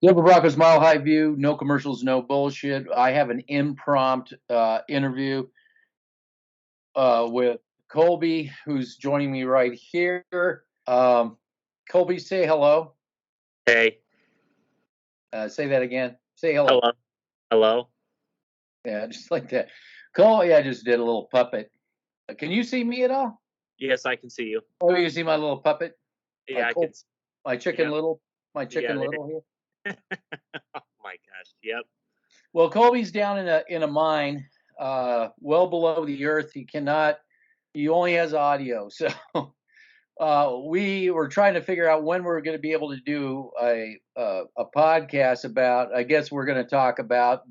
Denver Broncos Mile High View, no commercials, no bullshit. I have an impromptu interview with Kolby, who's joining me right here. Kolby, say hello. Hey. Say that again. Say hello. Hello. Hello. Yeah, just like that. Kolby, I just did a little puppet. Can you see me at all? Yes, I can see you. Oh, you see my little puppet? Yeah, I can. My chicken Yep. little? My chicken Yeah, little here? Oh my gosh. Yep. Well, Kolby's down in a mine, well below the earth. He only has audio. So we were trying to figure out when we were going to be able to do a podcast about. I guess we're going to talk about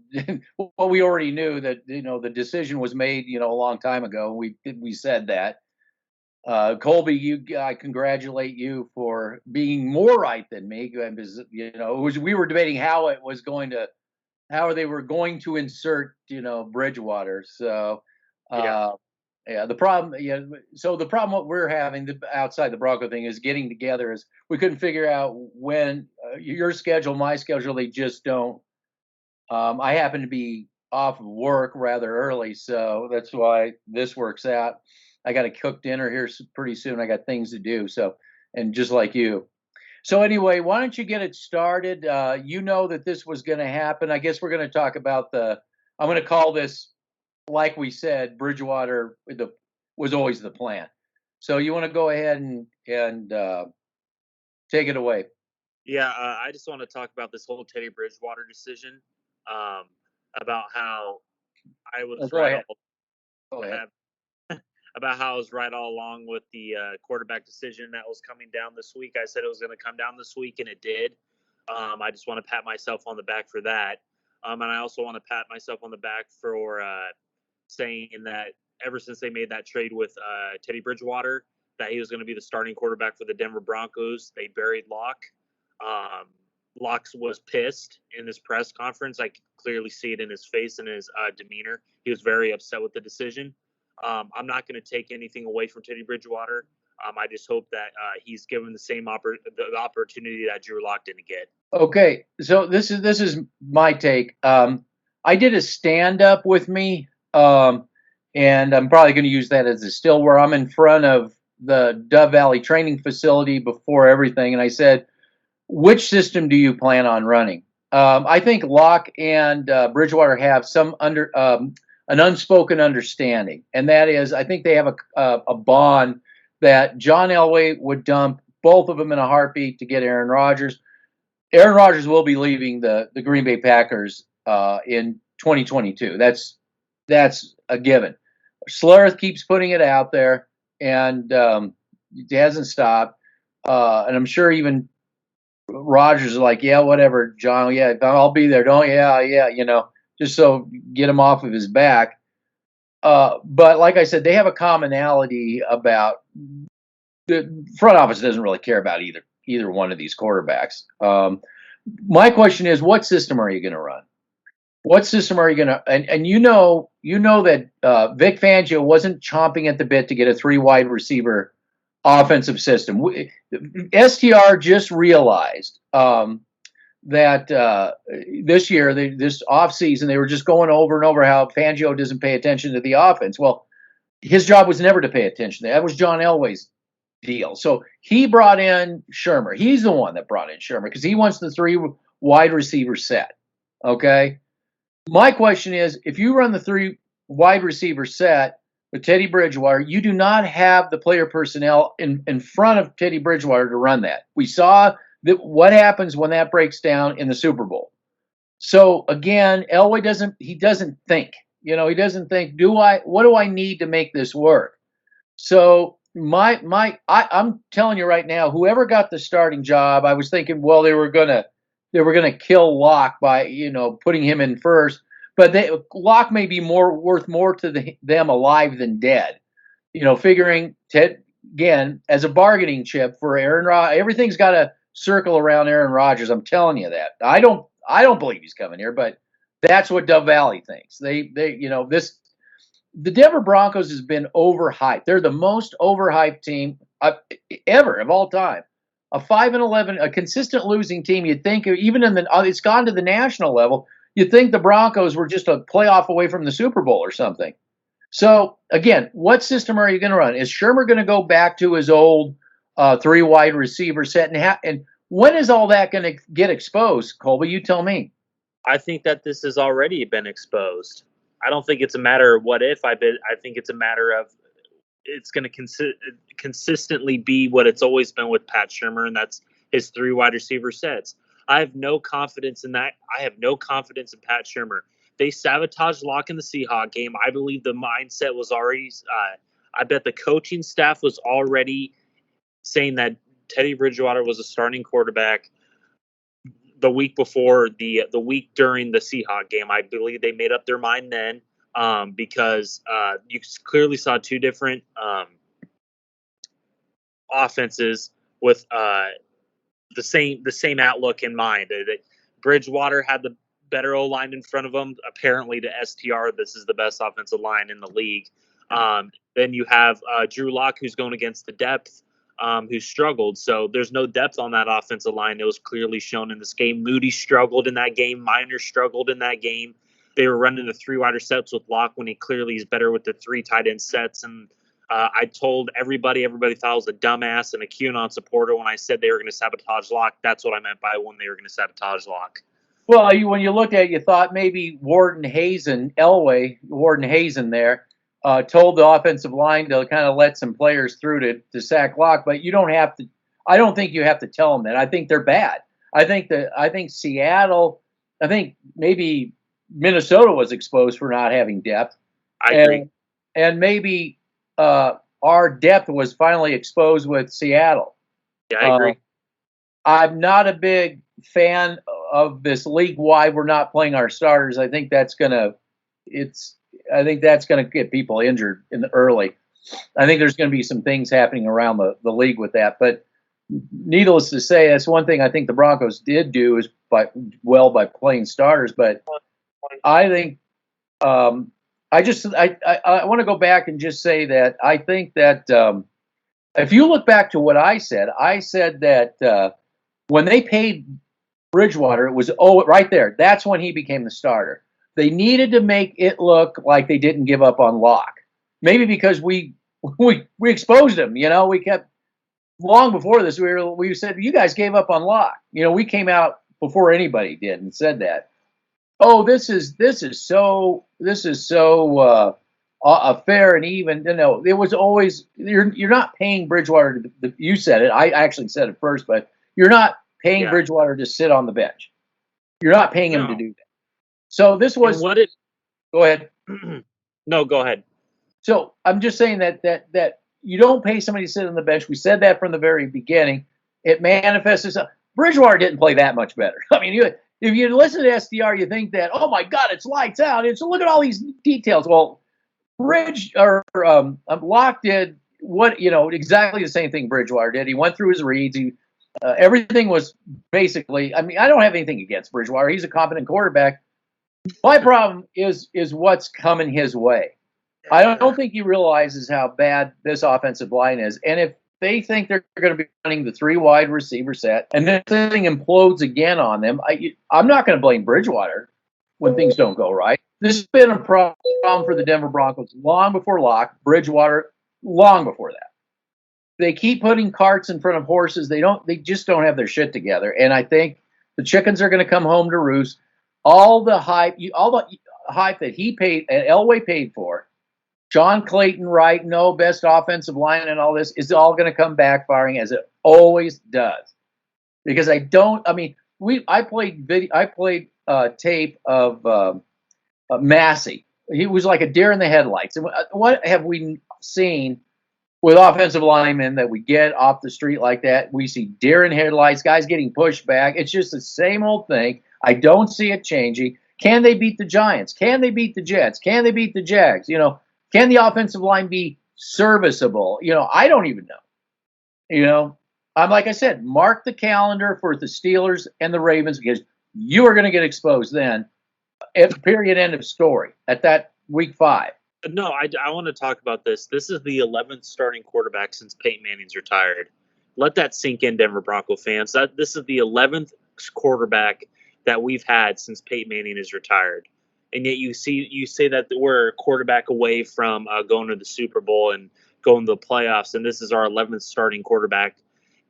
what we already knew, that the decision was made a long time ago. We said that. Kolby, I congratulate you for being more right than me, because we were debating how they were going to insert Bridgewater. So yeah, the problem, so the problem what we're having outside the Bronco thing is getting together. Is we couldn't figure out when your schedule, my schedule, they just don't. I happen to be off of work rather early, so that's why this works out. I got to cook dinner here pretty soon. I got things to do. So, and just like you. So anyway, why don't you get it started? You know that this was going to happen. I guess we're going to talk about I'm going to call this, like we said, Bridgewater was always the plan. So you want to go ahead and take it away? Yeah, I just want to talk about this whole Teddy Bridgewater decision. About how I was Go right ahead. Go ahead. About how I was right all along with the quarterback decision that was coming down this week. I said it was going to come down this week, and it did. I just want to pat myself on the back for that. And I also want to pat myself on the back for saying that ever since they made that trade with Teddy Bridgewater, that he was going to be the starting quarterback for the Denver Broncos. They buried Locke. Locke was pissed in this press conference. I could clearly see it in his face and his demeanor. He was very upset with the decision. I'm not going to take anything away from Teddy Bridgewater. I just hope that he's given the same the opportunity that Drew Lock didn't get. Okay, so this is my take. I did a stand-up with me, and I'm probably going to use that as a still, where I'm in front of the Dove Valley training facility before everything, and I said, which system do you plan on running? I think Locke and Bridgewater have an unspoken understanding, and that is, I think they have a bond that John Elway would dump both of them in a heartbeat to get Aaron Rodgers. Aaron Rodgers will be leaving the Green Bay Packers in 2022. That's a given. Schlereth keeps putting it out there, and it hasn't stopped. And I'm sure even Rodgers is like, yeah, whatever, John. Yeah, I'll be there. Don't, yeah, just so get him off of his back. But like I said, they have a commonality about the front office doesn't really care about either one of these quarterbacks. My question is, what system are you going to run? What system are you going to? And you know that Vic Fangio wasn't chomping at the bit to get a 3 wide receiver offensive system. STR just realized that this year, this offseason, they were just going over and over how Fangio doesn't pay attention to the offense. Well, his job was never to pay attention. That was John Elway's deal. So he brought in Shermer. He's the one that brought in Shermer because he wants the 3 wide receiver set. Okay. My question is, if you run the 3 wide receiver set with Teddy Bridgewater, you do not have the player personnel in front of Teddy Bridgewater to run that. We saw what happens when that breaks down in the Super Bowl. So again, Elway doesn't think. He doesn't think, what do I need to make this work? So I'm telling you right now, whoever got the starting job, I was thinking, well, they were gonna kill Locke by putting him in first, but Locke may be worth more to them alive than dead. Figuring Ted again as a bargaining chip for Aaron Rodgers. Everything's got to circle around Aaron Rodgers. I'm telling you that. I don't believe he's coming here, but that's what Dove Valley thinks. The Denver Broncos has been overhyped. They're the most overhyped team ever of all time. a 5-11, a consistent losing team. You'd think even it's gone to the national level. You'd think the Broncos were just a playoff away from the Super Bowl or something. So again, what system are you going to run? Is Shermer going to go back to his old 3 wide receiver set? And when is all that going to get exposed, Kolby? You tell me. I think that this has already been exposed. I don't think it's a matter of what if. I think it's a matter of it's going to consistently be what it's always been with Pat Shermer, and that's his 3 wide receiver sets. I have no confidence in that. I have no confidence in Pat Shermer. They sabotaged Locke in the Seahawks game. I believe the mindset was already. I bet the coaching staff was already saying that Teddy Bridgewater was a starting quarterback the week before the week during the Seahawks game. I believe they made up their mind then because you clearly saw 2 different offenses with the same outlook in mind. Bridgewater had the better O-line in front of him. Apparently, to STR, this is the best offensive line in the league. Then you have Drew Lock, who's going against the depth, who struggled. So there's no depth on that offensive line. It was clearly shown in this game. Moody struggled in that game. Minor struggled in that game. They were running the 3 wider sets with Lock when he clearly is better with the 3 tight end sets. And I told everybody thought I was a dumbass and a QAnon supporter when I said they were going to sabotage Lock. That's what I meant by when they were going to sabotage Lock. Well, when you looked at it, you thought maybe Warden Hazen there, told the offensive line to kind of let some players through to sack Lock, but you don't have to. I don't think you have to tell them that. I think they're bad. I think Seattle. I think maybe Minnesota was exposed for not having depth. I agree. And maybe our depth was finally exposed with Seattle. Yeah, I agree. I'm not a big fan of this league-wide. We're not playing our starters. I think that's gonna get people injured in the early. I think there's going to be some things happening around the league with that. But needless to say, that's one thing I think the Broncos did do is by playing starters. But I think I want to go back and just say that I think that if you look back to what I said that when they paid Bridgewater, it was right there. That's when he became the starter. They needed to make it look like they didn't give up on Locke. Maybe because we exposed him. We kept long before this. We said you guys gave up on Locke. We came out before anybody did and said that. Oh, this is so fair and even. No, it was always you're not paying Bridgewater. You said it. I actually said it first, but you're not paying Bridgewater to sit on the bench. You're not paying him to do that. So this was go ahead. No, go ahead. So I'm just saying that you don't pay somebody to sit on the bench. We said that from the very beginning. It manifests itself. Bridgewater didn't play that much better. I mean, if you listen to SDR, you think that, oh my God, it's lights out. It's look at all these details. Well, Locke did exactly the same thing Bridgewater did. He went through his reads. Everything was basically. I mean, I don't have anything against Bridgewater. He's a competent quarterback. My problem is what's coming his way. I don't think he realizes how bad this offensive line is. And if they think they're going to be running the 3 wide receiver set and then this thing implodes again on them, I'm not going to blame Bridgewater when things don't go right. This has been a problem for the Denver Broncos long before Locke, Bridgewater, long before that. They keep putting carts in front of horses. They just don't have their shit together. And I think the chickens are going to come home to roost. All the hype that he paid and Elway paid for, John Clayton, right? No, best offensive line and all this is all going to come backfiring as it always does. Because I played tape of Massey. He was like a deer in the headlights. And what have we seen with offensive linemen that we get off the street like that? We see deer in headlights, guys getting pushed back. It's just the same old thing. I don't see it changing. Can they beat the Giants? Can they beat the Jets? Can they beat the Jags? Can the offensive line be serviceable? I don't even know. I'm like I said, mark the calendar for the Steelers and the Ravens because you are going to get exposed then. Period. End of story. At that week 5. No, I want to talk about this. This is the 11th starting quarterback since Peyton Manning's retired. Let that sink in, Denver Bronco fans. This is the 11th quarterback that we've had since Peyton Manning is retired, and yet you say that we're a quarterback away from going to the Super Bowl and going to the playoffs, and this is our 11th starting quarterback,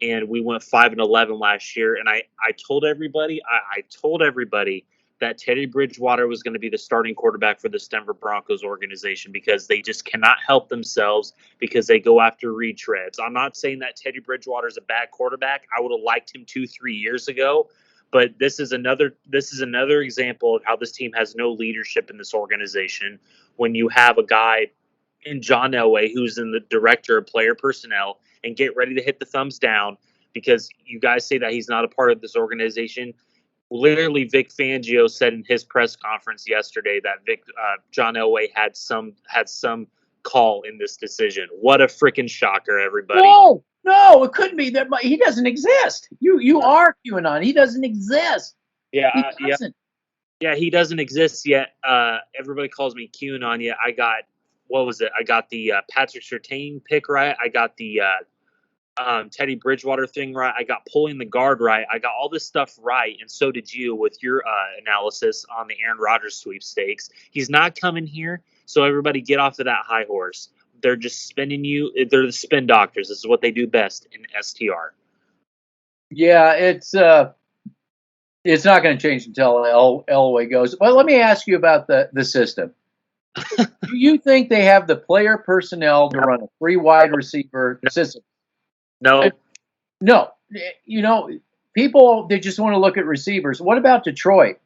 and we went 5-11 last year. And I told everybody, I told everybody that Teddy Bridgewater was going to be the starting quarterback for this Denver Broncos organization because they just cannot help themselves because they go after retreads. I'm not saying that Teddy Bridgewater is a bad quarterback. I would have liked him 2-3 years ago, but this is another example of how this team has no leadership in this organization. When you have a guy in John Elway who's in the director of player personnel, and get ready to hit the thumbs down because you guys say that he's not a part of this organization. Literally, Vic Fangio said in his press conference yesterday that John Elway had some call in this decision. What a freaking shocker, everybody! No, it couldn't be that. He doesn't exist. You are QAnon. He doesn't exist. Yeah, he doesn't. Yeah, he doesn't exist yet. Everybody calls me QAnon. Yeah, I got what was it? I got the Patrick Surtain pick right. I got the Teddy Bridgewater thing right. I got pulling the guard right. I got all this stuff right, and so did you with your analysis on the Aaron Rodgers sweepstakes. He's not coming here, so everybody get off of that high horse. They're just spinning you. They're the spin doctors. This is what they do best in STR. Yeah, it's not going to change until Elway goes. Well, let me ask you about the system. Do you think they have the player personnel to run a 3 wide receiver system? No. No. People, they just want to look at receivers. What about Detroit?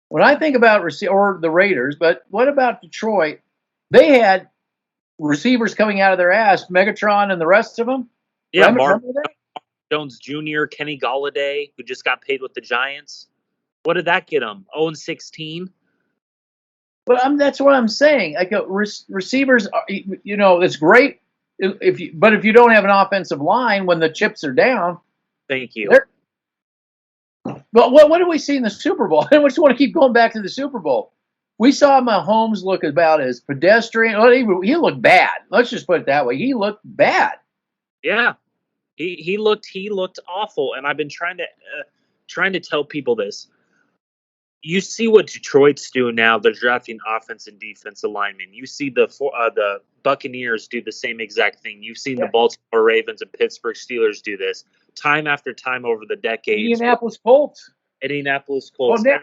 When I think about or the Raiders, but what about Detroit? They had receivers coming out of their ass, Megatron and the rest of them. Yeah, remember that? Jones Jr., Kenny Golladay, who just got paid with the Giants. What did that get him? 0-16? But that's what I'm saying. Like receivers, it's great if you don't have an offensive line when the chips are down. Thank you. But what do we see in the Super Bowl? I just want to keep going back to the Super Bowl. We saw Mahomes look about as pedestrian. Well, he looked bad. Let's just put it that way. He looked bad. Yeah, he looked awful. And I've been trying to tell people this. You see what Detroit's doing now. They're drafting offense and defensive linemen. You see the Buccaneers do the same exact thing. You've seen the Baltimore Ravens and Pittsburgh Steelers do this time after time over the decades. Indianapolis Colts. Well,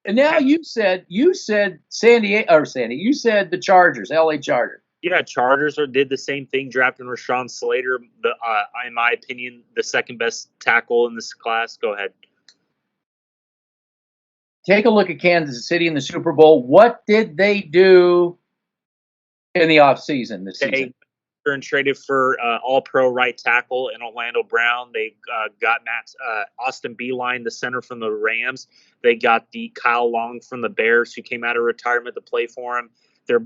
and now you said You said the Chargers, LA Chargers. Yeah, Chargers did the same thing, drafting Rashawn Slater. In my opinion, the second best tackle in this class. Go ahead. Take a look at Kansas City in the Super Bowl. What did they do in the offseason this season? They traded for all-pro right tackle in Orlando Brown. They got Austin Beeline, the center from the Rams. They got the Kyle Long from the Bears, who came out of retirement to play for him. The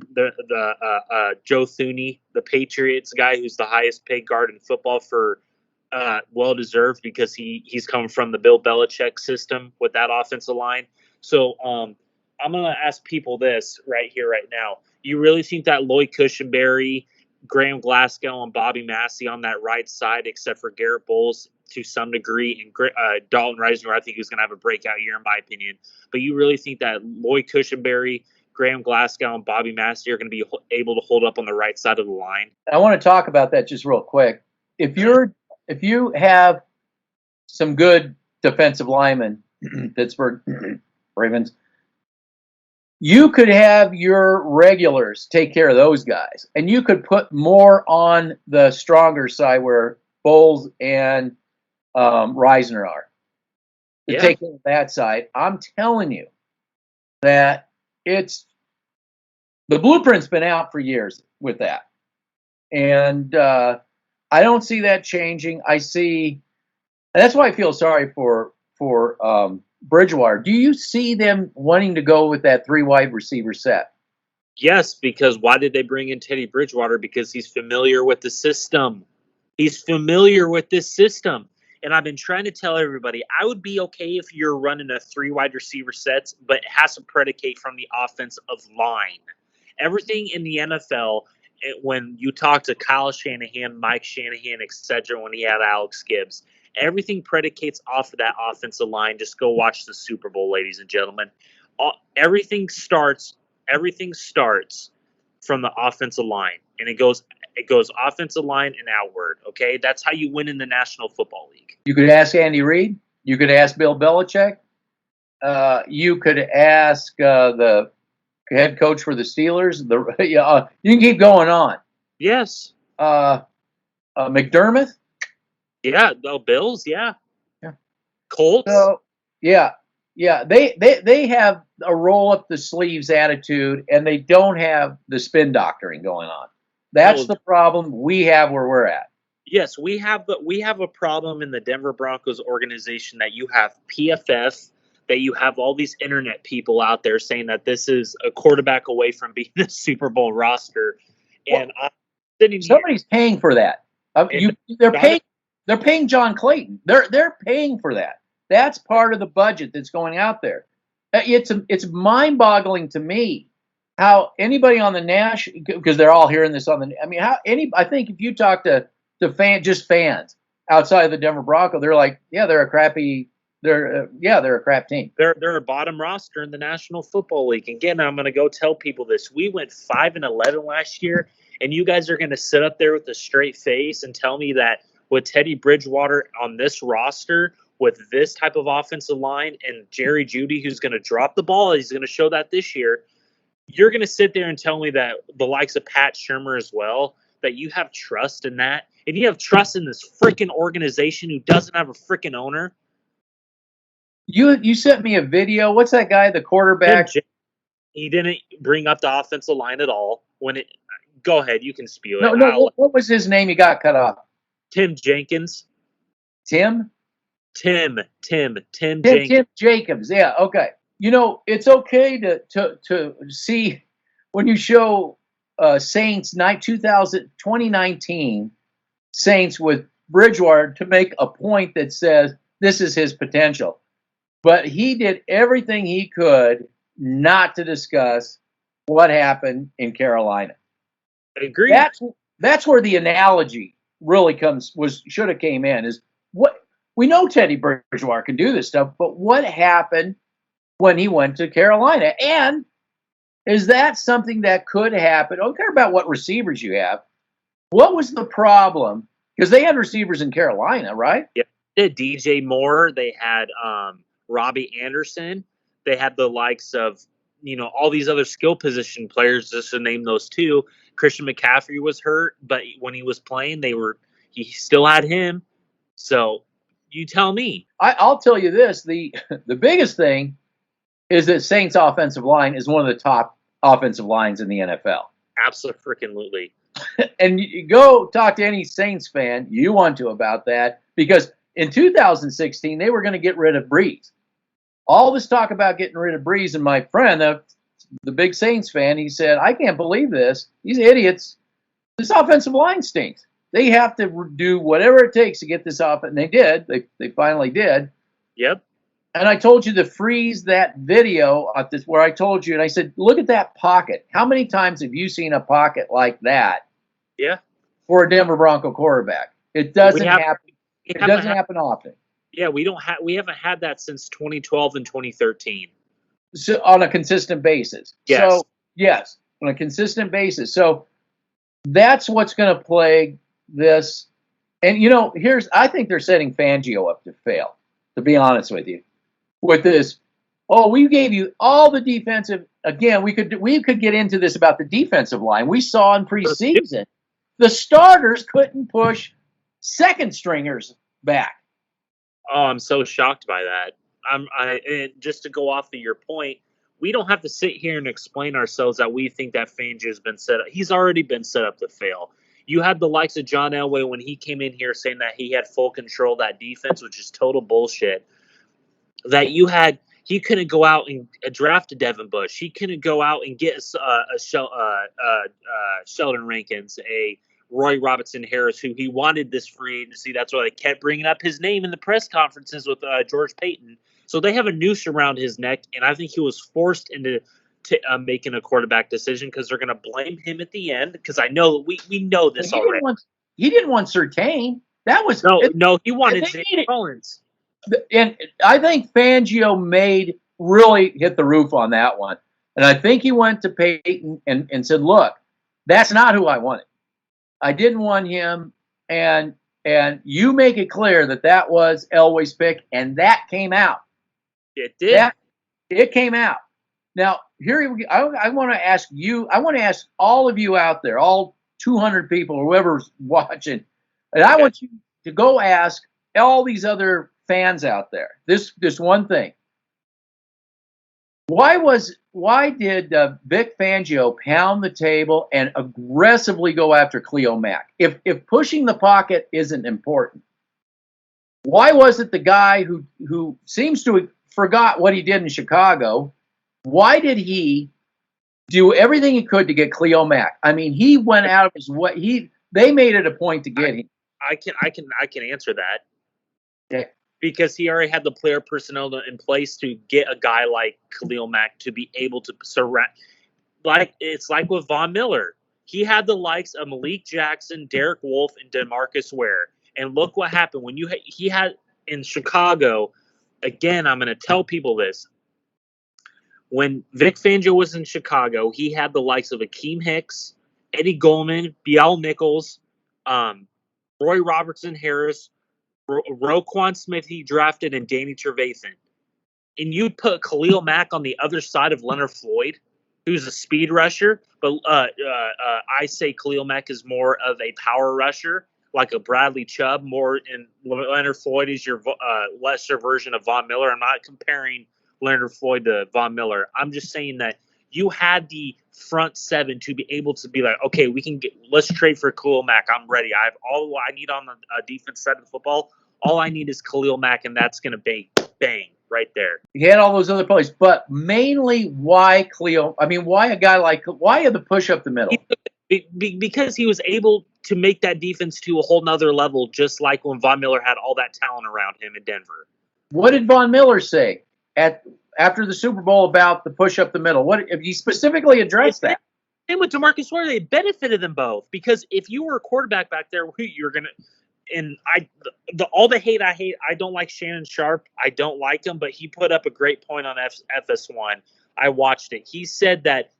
Joe Thuney, the Patriots guy, who's the highest paid guard in football for well-deserved because he's come from the Bill Belichick system with that offensive line. So I'm going to ask people this right here, right now. You really think that Lloyd Cushenberry, Graham Glasgow, and Bobby Massey on that right side, except for Garrett Bowles to some degree, and Dalton Risner, I think he's going to have a breakout year in my opinion. But you really think that Lloyd Cushenberry, Graham Glasgow, and Bobby Massey are going to be able to hold up on the right side of the line? I want to talk about that just real quick. If you have some good defensive linemen, Pittsburgh Ravens, you could have your regulars take care of those guys, and you could put more on the stronger side where Bowles and Risner are to take care of that side. I'm telling you that the blueprint's been out for years with that, and I don't see that changing. And that's why I feel sorry for Bridgewater. Do you see them wanting to go with that 3 wide receiver set? Yes, because why did they bring in Teddy Bridgewater? Because he's familiar with the system. He's familiar with this system. And I've been trying to tell everybody, I would be okay if you're running a 3 wide receiver sets, but it has to predicate from the offensive line. Everything in the NFL, when you talk to Kyle Shanahan, Mike Shanahan, etc., when he had Alex Gibbs, everything predicates off of that offensive line. Just go watch the Super Bowl, ladies and gentlemen. Everything starts from the offensive line, and it goes offensive line and outward. Okay, that's how you win in the National Football League. You could ask Andy Reid. You could ask Bill Belichick. You could ask the head coach for the Steelers. You can keep going on. Yes. McDermott. Yeah. The Bills. Yeah. Yeah. Colts. So, yeah. They have a roll up the sleeves attitude, and they don't have the spin doctoring going on. That's the problem we have where we're at. Yes, we have a problem in the Denver Broncos organization that you have PFF, that you have all these internet people out there saying that this is a quarterback away from being the Super Bowl roster, and I'm sitting somebody's paying for that. They're paying John Clayton. They're paying for that. That's part of the budget that's going out there. It's mind-boggling to me how anybody on the national, because they're all hearing this on the. I mean, I think if you talk to fans outside of the Denver Broncos, they're like, yeah, they're a crappy. They're a crap team. They're a bottom roster in the National Football League. Again, I'm going to go tell people this. We went 5-11 last year, and you guys are going to sit up there with a straight face and tell me that with Teddy Bridgewater on this roster, with this type of offensive line, and Jerry Jeudy, who's going to drop the ball, he's going to show that this year. You're going to sit there and tell me that the likes of Pat Shurmur as well, that you have trust in that, and you have trust in this freaking organization who doesn't have a freaking owner. You sent me a video. What's that guy, the quarterback? He didn't bring up the offensive line at all. Go ahead, you can spew it. No. What was his name? He got cut off. Tim Jenkins. Tim Jenkins. Tim Jacobs. Yeah. Okay. It's okay to see when you show Saints 2019 Saints with Bridgewater to make a point that says this is his potential. But he did everything he could not to discuss what happened in Carolina. I agree. That's where the analogy really should have came in. Is what we know Teddy Bridgewater can do this stuff, but what happened when he went to Carolina? And is that something that could happen? I don't care about what receivers you have. What was the problem? Because they had receivers in Carolina, right? Yeah, they had DJ Moore. They had Robbie Anderson. They had the likes of, all these other skill position players, just to name those two. Christian McCaffrey was hurt, but when he was playing, he still had him. So you tell me. I'll tell you this. The biggest thing is that Saints offensive line is one of the top offensive lines in the NFL. Absolutely. And you go talk to any Saints fan you want to about that, because in 2016, they were going to get rid of Breeze. All this talk about getting rid of Breeze, and my friend, the big Saints fan, he said, I can't believe this. These idiots. This offensive line stinks. They have to do whatever it takes to get this off. And they did. They finally did. Yep. And I told you to freeze that video at this, where I told you, and I said, look at that pocket. How many times have you seen a pocket like that? Yeah. For a Denver Bronco quarterback? It doesn't happen. It doesn't happen often. Yeah, we haven't had that since 2012 and 2013. So on a consistent basis. Yes. So yes, on a consistent basis. So that's what's going to plague this. And I think they're setting Fangio up to fail, to be honest with you. With this, we gave you all the defensive. Again, we could get into this about the defensive line. We saw in preseason, the starters couldn't push second stringers back. Oh, I'm so shocked by that. And just to go off of your point, we don't have to sit here and explain ourselves that we think that Fangio's been set up. He's already been set up to fail. You had the likes of John Elway when he came in here saying that he had full control of that defense, which is total bullshit. That he couldn't go out and draft a Devin Bush. He couldn't go out and get a Sheldon Rankins, a Roy Robertson Harris, who he wanted this free agency. That's why they kept bringing up his name in the press conferences with George Payton. So they have a noose around his neck, and I think he was forced into making a quarterback decision because they're going to blame him at the end. Because I know we know this already. He didn't want Surtain. That was no. He wanted Zach Collins. And I think Fangio really hit the roof on that one. And I think he went to Peyton and said, look, that's not who I wanted. I didn't want him. And you make it clear that was Elway's pick, and that came out. It did. It came out. Now, here I want to ask you, I want to ask all of you out there, all 200 people, whoever's watching, and I want you to go ask all these other fans out there this one thing. Why did Vic Fangio pound the table and aggressively go after Khalil Mack? If pushing the pocket isn't important, why was it the guy who seems to have forgot what he did in Chicago? Why did he do everything he could to get Khalil Mack? I mean, he went out of his way. They made it a point to get him. I can answer that. Okay. Because he already had the player personnel in place to get a guy like Khalil Mack to be able to surround. It's like with Von Miller. He had the likes of Malik Jackson, Derek Wolfe, and DeMarcus Ware. And look what happened when he had in Chicago. Again, I'm going to tell people this. When Vic Fangio was in Chicago, he had the likes of Akeem Hicks, Eddie Goldman, Bial Nichols, Roy Robertson Harris, Roquan Smith he drafted, and Danny Trevathan. And you put Khalil Mack on the other side of Leonard Floyd, who's a speed rusher, but I say Khalil Mack is more of a power rusher, like a Bradley Chubb, and Leonard Floyd is your lesser version of Von Miller. I'm not comparing Leonard Floyd to Von Miller. I'm just saying that you had the front seven to be able to be like, okay, let's trade for Khalil Mack. I'm ready. I have all I need on the defense side of the football. All I need is Khalil Mack, and that's going to bang right there. He had all those other plays, but mainly why Khalil? I mean, why the push up the middle? Because he was able to make that defense to a whole nother level, just like when Von Miller had all that talent around him in Denver. What did Von Miller say after the Super Bowl about the push up the middle? What if he specifically addressed that? Same with DeMarcus Ware, they benefited them both, because if you were a quarterback back there, you're gonna. And all the hate I hate. I don't like Shannon Sharp. I don't like him, but he put up a great point on FS1. I watched it. He said that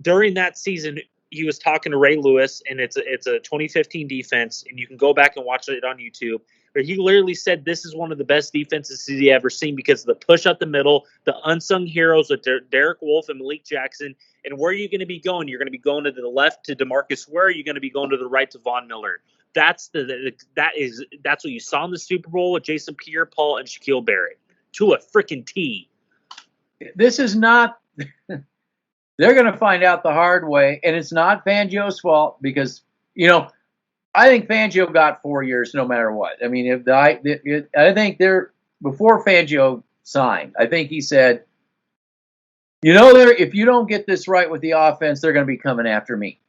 during that season, he was talking to Ray Lewis, and it's a 2015 defense, and you can go back and watch it on YouTube. But he literally said this is one of the best defenses he ever seen because of the push up the middle, the unsung heroes with Derek Wolfe and Malik Jackson. And where are you going to be going? You're going to be going to the left to DeMarcus Ware. You're going to be going to the right to Von Miller. That's what you saw in the Super Bowl with Jason Pierre-Paul and Shaquille Barrett to a freaking T. This is not. They're going to find out the hard way, and it's not Fangio's fault because I think Fangio got 4 years no matter what. I mean, I think before Fangio signed, I think he said, if you don't get this right with the offense, they're going to be coming after me.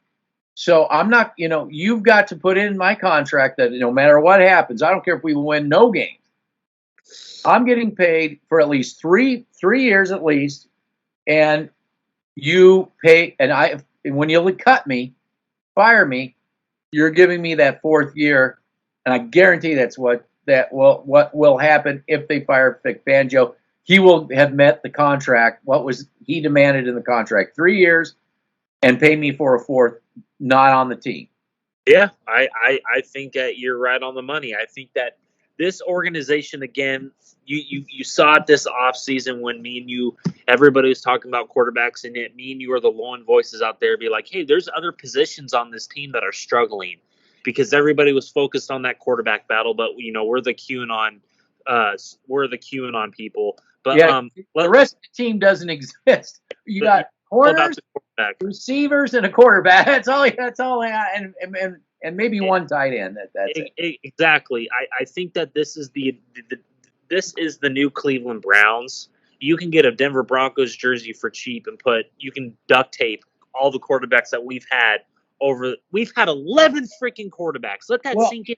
So I'm not, you've got to put in my contract that no matter what happens, I don't care if we win no games, I'm getting paid for at least three years at least, and you pay, and when you cut me, fire me, you're giving me that fourth year, and I guarantee that's what will happen if they fire Vic Fangio. He will have met the contract. What was he demanded in the contract? 3 years, and pay me for a fourth, not on the team. Yeah, I think that you're right on the money. I think that this organization, again, you saw it this offseason when me and you, everybody was talking about quarterbacks, and me and you are the lone voices out there be like, hey, there's other positions on this team that are struggling because everybody was focused on that quarterback battle. But, we're the QAnon people. But yeah, the rest of the team doesn't exist. You got corners, receivers, and a quarterback. That's all. And maybe one tight end. That's it. Exactly. I think that this is the new Cleveland Browns. You can get a Denver Broncos jersey for cheap and you can duct tape all the quarterbacks that we've had over. We've had 11 freaking quarterbacks. Let that sink in.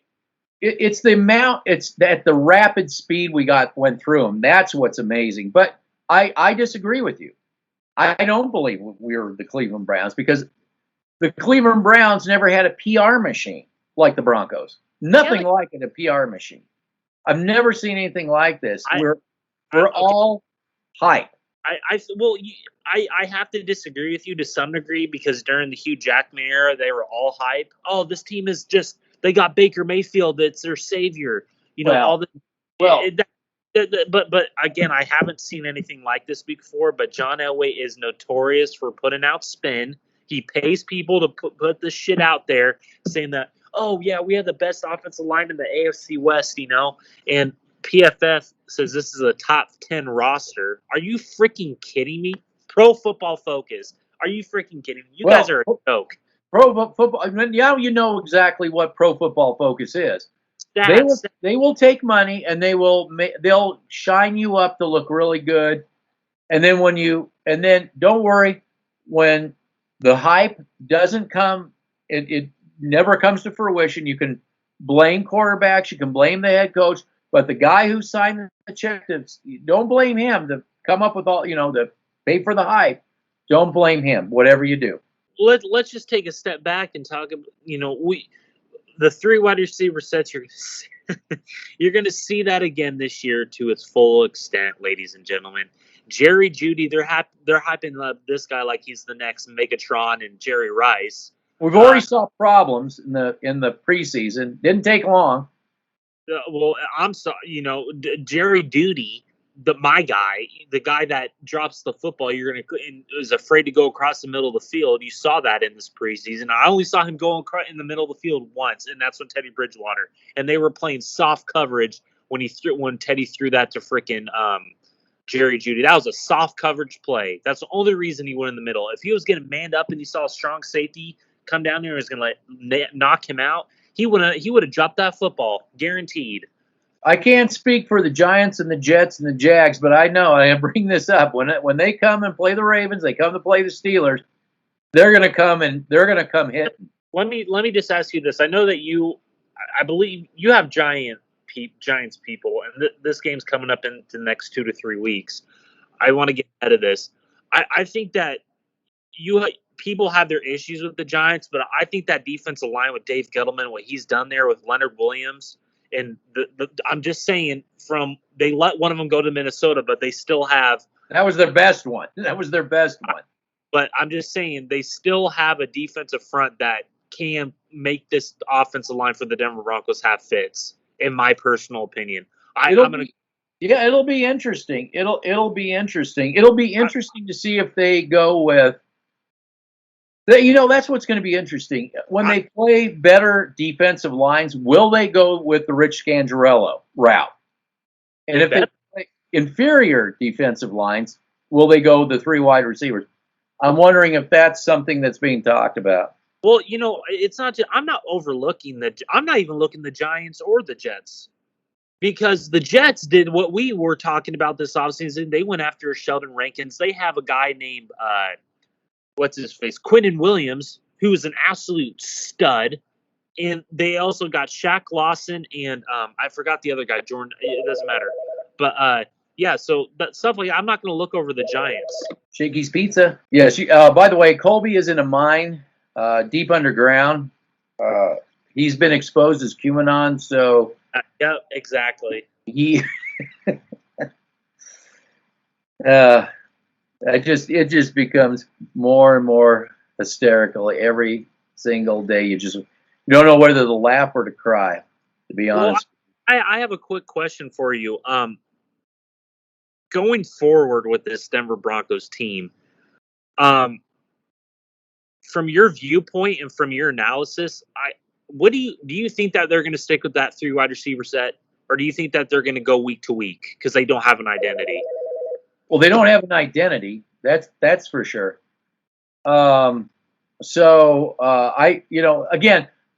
It's the amount. It's at the rapid speed we went through them. That's what's amazing. But I disagree with you. I don't believe we're the Cleveland Browns because the Cleveland Browns never had a PR machine like the Broncos. Nothing Yeah, like it, a PR machine. I've never seen anything like this. I, We're okay. all hype. Well, I have to disagree with you to some degree because during the Hugh Jackman era, they were all hype. Oh, this team is just they got Baker Mayfield. That's their savior. You know, all Well, the well, but again, I haven't seen anything like this before. But John Elway is notorious for putting out spin. He pays people to put this shit out there, saying that, oh yeah, we have the best offensive line in the AFC West, and PFF says this is a top 10 roster. Are you freaking kidding me? Pro Football Focus. Are you freaking kidding me? You guys well. are a joke. Football. I mean, now you know exactly what Pro Football Focus is. Stats. They will take money and they'll shine you up to look really good. And then don't worry when the hype doesn't come, it never comes to fruition. You can blame quarterbacks, you can blame the head coach, but the guy who signed the check, don't blame him to come up with all to pay for the hype. Don't blame him. Whatever you do. Let's just take a step back and talk about the three wide receiver sets you're going to see that again this year to its full extent, ladies and gentlemen. Jerry Jeudy, they're hyping up this guy like he's the next Megatron and Jerry Rice. We've already saw problems in the preseason. Didn't take long. Well, I'm sorry, Jerry Duty, my guy, the guy that drops the football, and is afraid to go across the middle of the field. You saw that in this preseason. I only saw him go in the middle of the field once, and that's when Teddy Bridgewater, and they were playing soft coverage when Teddy threw that to freaking Jerry Jeudy. That was a soft coverage play. That's the only reason he went in the middle. If he was getting manned up and you saw a strong safety come down there and was going to knock him out, he would have dropped that football, guaranteed. I can't speak for the Giants and the Jets and the Jags, but I know I bring this up when they come and play the Ravens, they come to play the Steelers. They're going to come hitting. Let me just ask you this. I know that I believe you have Giants people, and this game's coming up in the next 2 to 3 weeks. I want to get ahead of this. I think that people have their issues with the Giants, but I think that defensive line with Dave Gettleman, what he's done there with Leonard Williams, and I'm just saying, they let one of them go to Minnesota, but they still have. That was their best one. But I'm just saying they still have a defensive front that can make this offensive line for the Denver Broncos have fits, in my personal opinion. It'll be interesting. It'll be interesting. It'll be interesting to see if they go with. That's what's going to be interesting. When they play better defensive lines, will they go with the Rich Scangarello route? And if they play inferior defensive lines, will they go the three wide receivers? I'm wondering if that's something that's being talked about. Well, it's not. I'm not overlooking I'm not even looking the Giants or the Jets, because the Jets did what we were talking about this offseason. They went after Sheldon Rankins. They have a guy named what's his face, Quinnen Williams, who is an absolute stud. And they also got Shaq Lawson and I forgot the other guy, Jordan. It doesn't matter. But yeah, so that stuff like I'm not going to look over the Giants. Shakey's Pizza. Yes. By the way, Kolby is in a mine deep underground. He's been exposed as QAnon, so. Yeah, exactly. It just becomes more and more hysterical every single day. You don't know whether to laugh or to cry, to be honest. Well, I have a quick question for you. Going forward with this Denver Broncos team, from your viewpoint and from your analysis, do you think that they're going to stick with that three wide receiver set, or do you think that they're going to go week to week because they don't have an identity? Well, they don't have an identity. That's for sure. Again,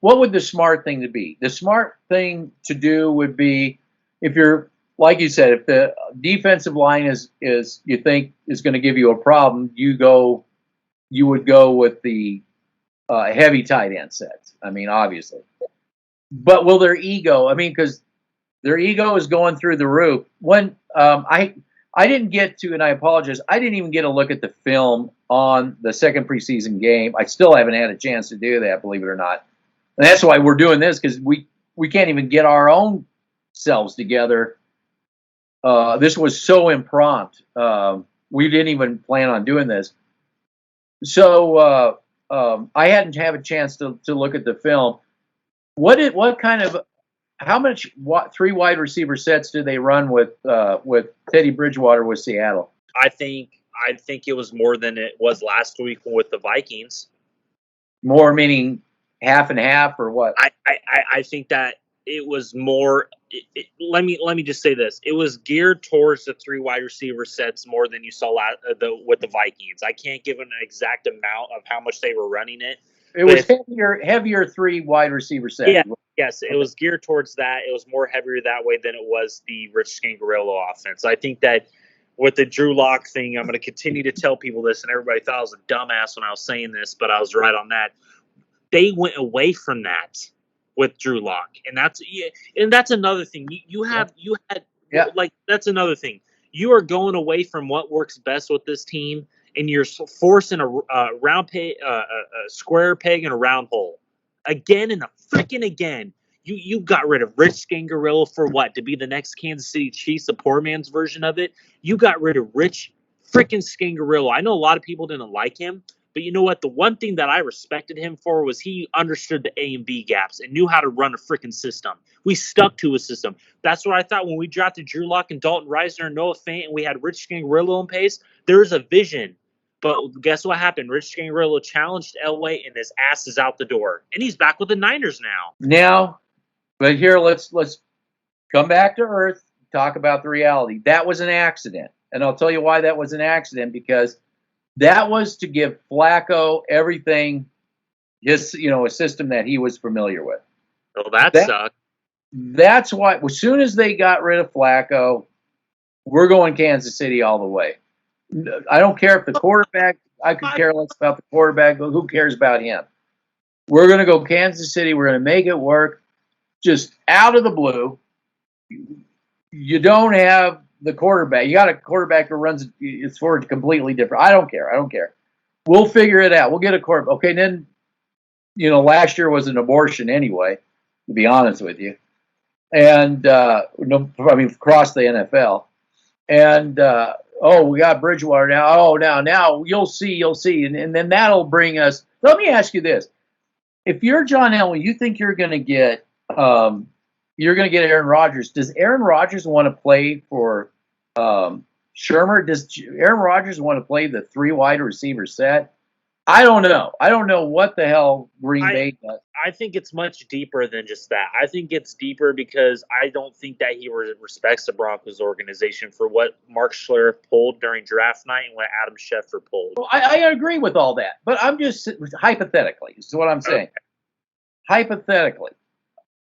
what would the smart thing to be? The smart thing to do would be, if you're, like you said, if the defensive line is you think is going to give you a problem, you would go with the heavy tight end sets. I mean, obviously. But will their ego? I mean, because their ego is going through the roof. When I didn't get to, and I apologize, I didn't even get a look at the film on the second preseason game. I still haven't had a chance to do that, believe it or not. And that's why we're doing this, because we can't even get our own selves together. This was so impromptu. We didn't even plan on doing this. So I hadn't had a chance to look at the film. How much three wide receiver sets do they run with Teddy Bridgewater with Seattle? I think it was more than it was last week with the Vikings. More meaning half and half, or what? I think that it was more. Let me just say this: it was geared towards the three wide receiver sets more than you saw with the Vikings. I can't give an exact amount of how much they were running it. It was heavier three wide receiver set. Yeah, yes, it was geared towards that. It was more heavier that way than it was the Rich Scangarello offense. I think that with the Drew Lock thing, I'm going to continue to tell people this, and everybody thought I was a dumbass when I was saying this, but I was right on that. They went away from that with Drew Lock, and that's another thing. That's another thing. You are going away from what works best with this team, and you're forcing a square peg in a round hole again and again. You got rid of Rich Scangarello for what? To be the next Kansas City Chiefs, the poor man's version of it. You got rid of Rich freaking Scangarello. I know a lot of people didn't like him, but you know what? The one thing that I respected him for was he understood the A and B gaps and knew how to run a freaking system. We stuck to a system. That's what I thought when we drafted Drew Lock and Dalton Reisner and Noah Fant, and we had Rich Scangarello in pace. There was a vision. But guess what happened? Rich Scangarello challenged Elway, and his ass is out the door. And he's back with the Niners now. But here, let's come back to earth, talk about the reality. That was an accident. And I'll tell you why that was an accident, because that was to give Flacco everything, a system that he was familiar with. Well, that sucked. That's why, as soon as they got rid of Flacco, we're going Kansas City all the way. I don't care if the quarterback, I could care less about the quarterback, but who cares about him? We're going to go Kansas City. We're going to make it work just out of the blue. You don't have the quarterback. You got a quarterback who runs it's forward completely different. I don't care. We'll figure it out. We'll get a quarterback. Okay, then, last year was an abortion anyway, to be honest with you. And, across the NFL. And, we got Bridgewater now. Oh, now you'll see. And then that'll bring us. Let me ask you this. If you're John Elway, you think you're going to get Aaron Rodgers. Does Aaron Rodgers want to play for Shermer? Does Aaron Rodgers want to play the three wide receiver set? I don't know. I don't know what the hell Green Bay does. I think it's much deeper than just that. I think it's deeper because I don't think that he respects the Broncos organization for what Mark Schlereth pulled during draft night and what Adam Schefter pulled. Well, I agree with all that, but I'm just hypothetically. This is what I'm saying. Okay. Hypothetically,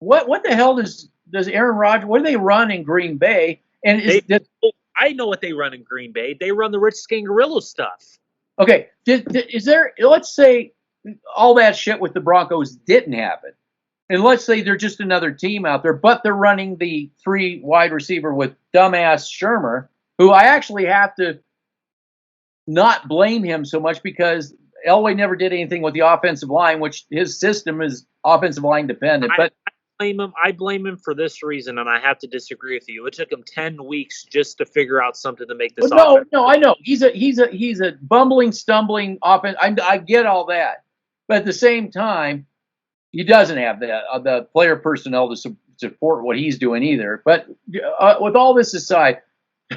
what the hell does Aaron Rodgers? What do they run in Green Bay? I know what they run in Green Bay. They run the Rich Scangarello stuff. Okay, is there? Let's say all that shit with the Broncos didn't happen, and let's say they're just another team out there, but they're running the three wide receiver with dumbass Shermer, who I actually have to not blame him so much because Elway never did anything with the offensive line, which his system is offensive line dependent. But I blame him for this reason, and I have to disagree with you. It took him 10 weeks just to figure out something to make this. No, I know he's a bumbling, stumbling offense. I get all that, but at the same time, he doesn't have the player personnel to support what he's doing either. But with all this aside,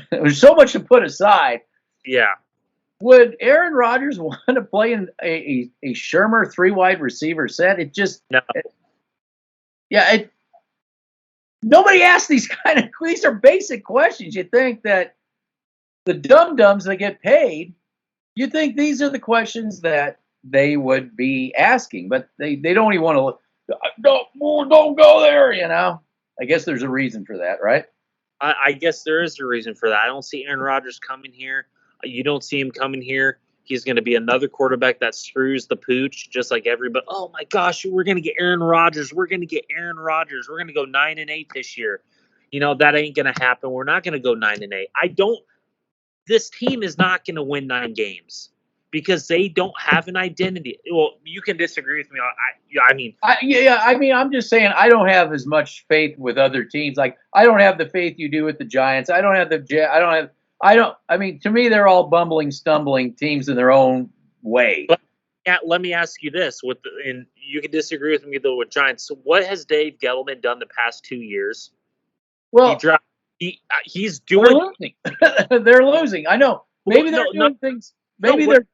there's so much to put aside. Yeah. Would Aaron Rodgers want to play in a Shermer three wide receiver set? It just no. Nobody asks these are basic questions. You think that the dum-dums that get paid, you think these are the questions that they would be asking, but they don't even want to don't go there, I guess there's a reason for that, right? I guess there is a reason for that. I don't see Aaron Rodgers coming here. You don't see him coming here. He's going to be another quarterback that screws the pooch, just like everybody. Oh my gosh, we're going to get Aaron Rodgers. We're going to go 9-8 this year. That ain't going to happen. We're not going to go 9-8. this team is not going to win 9 games because they don't have an identity. Well, you can disagree with me. I mean, I'm just saying I don't have as much faith with other teams. Like I don't have the faith you do with the Giants. I don't have I mean, to me, they're all bumbling, stumbling teams in their own way. But let me ask you this: and you can disagree with me though with Giants. So what has Dave Gettleman done the past 2 years? Well, he's doing. They're losing. They're losing. I know. Maybe they're doing things. Maybe they're.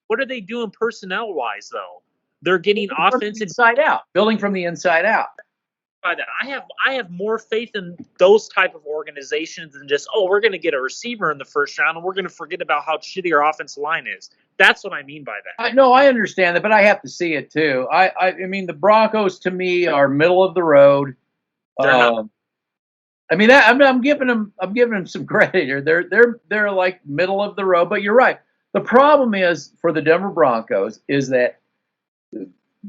What are they doing personnel wise though? They're getting offense inside out, building from the inside out. By that, I have more faith in those type of organizations than just we're going to get a receiver in the first round and we're going to forget about how shitty our offensive line is. That's what I mean by that. I understand that, but I have to see it too. I mean, the Broncos to me are middle of the road. They're not. I mean, I'm giving them some credit here. They're like middle of the road, but you're right. The problem is for the Denver Broncos is that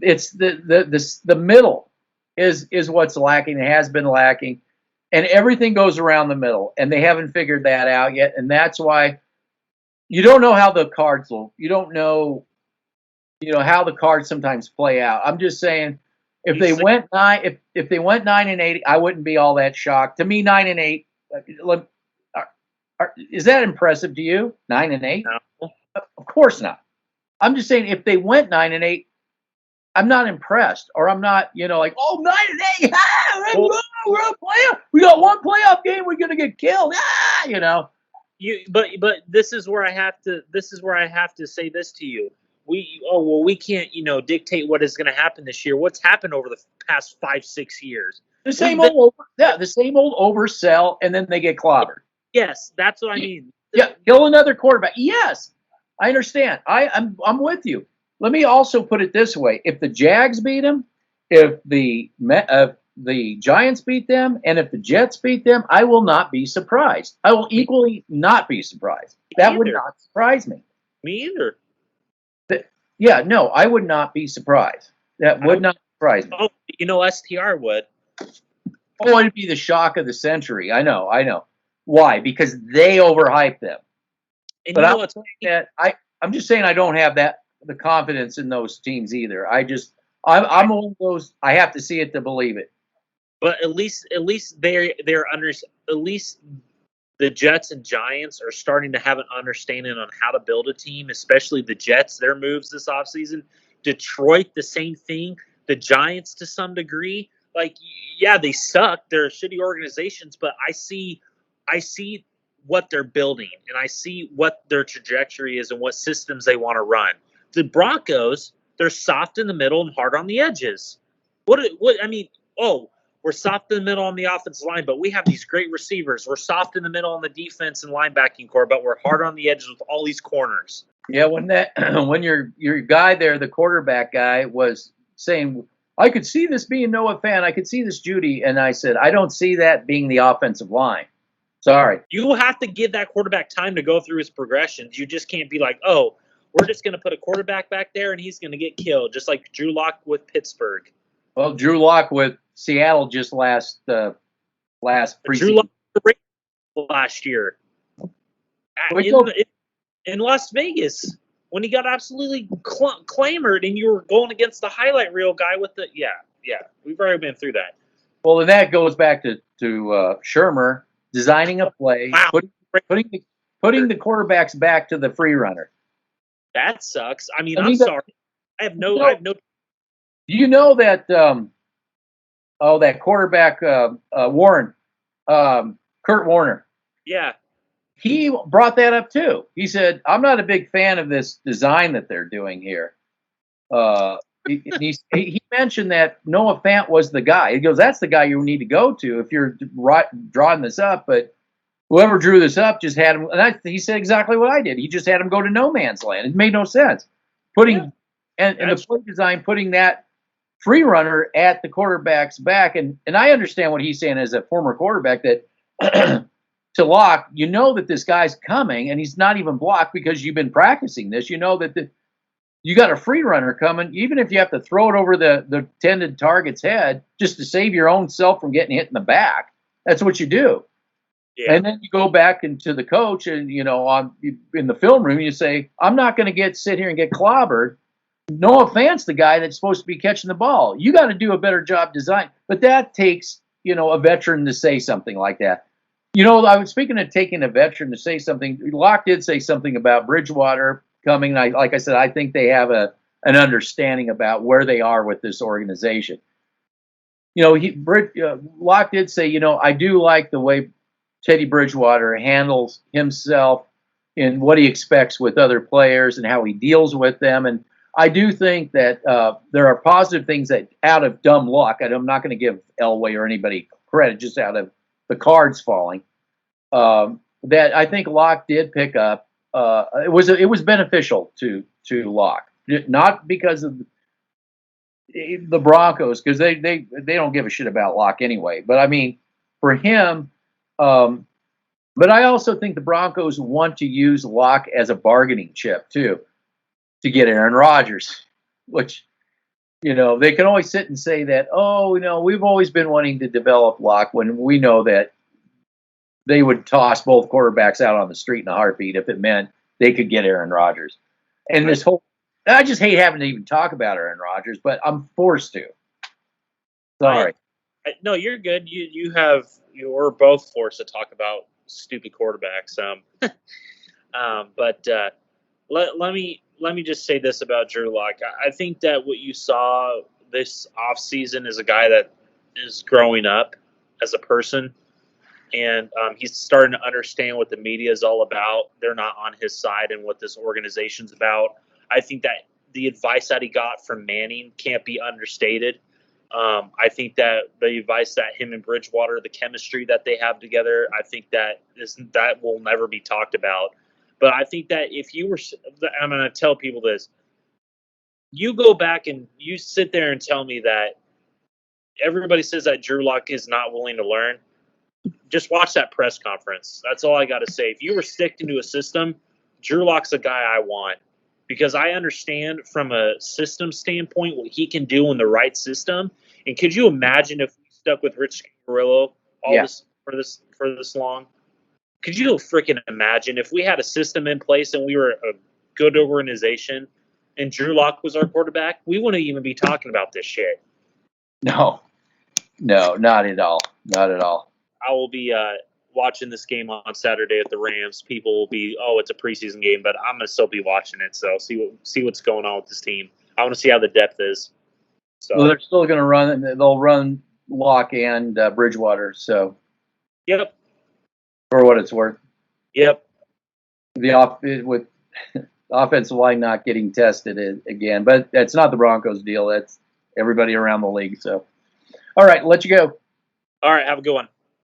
it's the middle is what's lacking. It has been lacking, and everything goes around the middle, and they haven't figured that out yet, and that's why you don't know how the cards will. You don't know, how the cards sometimes play out. I'm just saying, if they went 9-8, I wouldn't be all that shocked. To me, 9-8, is that impressive to you? 9-8? No. Of course not. I'm just saying, if they went 9-8, I'm not impressed, or I'm not, like, 9-8, we're a playoff. We got one playoff game. We're gonna get killed, But this is where I have to say this to you. We can't dictate what is going to happen this year. What's happened over the past 5-6 years? The same old oversell, and then they get clobbered. Yes, that's what I mean. Yeah, kill another quarterback. Yes, I understand. I'm with you. Let me also put it this way: if the Jags beat them, if the Giants beat them, and if the Jets beat them, I will not be surprised. I will equally not be surprised. That would not surprise me. Me either. Yeah, no, I would not be surprised. That would not surprise me. Oh, STR would. Oh, it'd be the shock of the century. I know. Why? Because they overhyped them. And but I'm just saying I don't have the confidence in those teams either. I'm one of those. I have to see it to believe it. But at least the Jets and Giants are starting to have an understanding on how to build a team, especially the Jets, their moves this offseason. Detroit, the same thing. The Giants, to some degree. Like, yeah, they suck. They're shitty organizations, but I see what they're building, and I see what their trajectory is and what systems they want to run. The Broncos, they're soft in the middle and hard on the edges. We're soft in the middle on the offensive line, but we have these great receivers. We're soft in the middle on the defense and linebacking core, but we're hard on the edges with all these corners. Yeah, when your guy there, the quarterback guy, was saying, I could see this being Noah Fant, I could see this Judy, and I said, I don't see that being the offensive line. Sorry. You have to give that quarterback time to go through his progressions. You just can't be like, we're just going to put a quarterback back there and he's going to get killed, just like Drew Lock with Pittsburgh. Well, Drew Lock with Seattle just last preseason. Drew Lock last year in Las Vegas when he got absolutely clamored, and you were going against the highlight reel guy with the we've already been through that. Well, and that goes back to Shermer designing a play, wow. putting the quarterbacks back to the free runner. That sucks. I'm sorry. I have no. Do you know that? That quarterback Warren, Kurt Warner. Yeah. He brought that up too. He said, "I'm not a big fan of this design that they're doing here." He mentioned that Noah Fant was the guy. He goes, "That's the guy you need to go to if you're drawing this up." But whoever drew this up just had him. And he said exactly what I did. He just had him go to no man's land. It made no sense. And the play design, putting that free runner at the quarterback's back. And I understand what he's saying as a former quarterback, that to Locke, you know that this guy's coming and he's not even blocked because you've been practicing this. You know that you got a free runner coming, even if you have to throw it over the intended target's head just to save your own self from getting hit in the back. That's what you do. Yeah. And then you go back into the coach and, in the film room, you say, I'm not going to sit here and get clobbered. No offense, the guy that's supposed to be catching the ball. You got to do a better job design. But that takes, a veteran to say something like that. I was speaking of taking a veteran to say something. Locke did say something about Bridgewater coming. Like I said, I think they have an understanding about where they are with this organization. Locke did say, I do like the way Teddy Bridgewater handles himself and what he expects with other players and how he deals with them. And I do think that there are positive things that out of dumb luck, and I'm not going to give Elway or anybody credit, just out of the cards falling, that I think Locke did pick up. It was beneficial to Locke, not because of the Broncos, because they don't give a shit about Locke anyway. But I mean, for him, but I also think the Broncos want to use Locke as a bargaining chip too, to get Aaron Rodgers, which they can always sit and say that, oh, we've always been wanting to develop Locke, when we know that they would toss both quarterbacks out on the street in a heartbeat if it meant they could get Aaron Rodgers. And this whole, I just hate having to even talk about Aaron Rodgers, but I'm forced to. Sorry. No, you're good. You're both forced to talk about stupid quarterbacks. But let me just say this about Drew Lock. I think that what you saw this offseason is a guy that is growing up as a person, and he's starting to understand what the media is all about. They're not on his side and what this organization's about. I think that the advice that he got from Manning can't be understated. I think that the advice that him and Bridgewater, the chemistry that they have together, I think that will never be talked about. But I think that if you were, I'm going to tell people this, you go back and you sit there and tell me that everybody says that Drew Lock is not willing to learn. Just watch that press conference. That's all I got to say. If you were sticking to a system, Drew Lock's the guy I want, because I understand from a system standpoint what he can do in the right system. And could you imagine if we stuck with Rich Scarillo this for this long? Could you freaking imagine if we had a system in place and we were a good organization and Drew Lock was our quarterback? We wouldn't even be talking about this shit. No, not at all. Not at all. I will be watching this game on Saturday at the Rams. People will be, it's a preseason game, but I'm gonna still be watching it. So see what's going on with this team. I want to see how the depth is. So well, they're still gonna run. They'll run Locke and Bridgewater. So yep. For what it's worth. Yep. With offensive line not getting tested again, but that's not the Broncos' deal. That's everybody around the league. So, all right, let you go. All right, have a good one.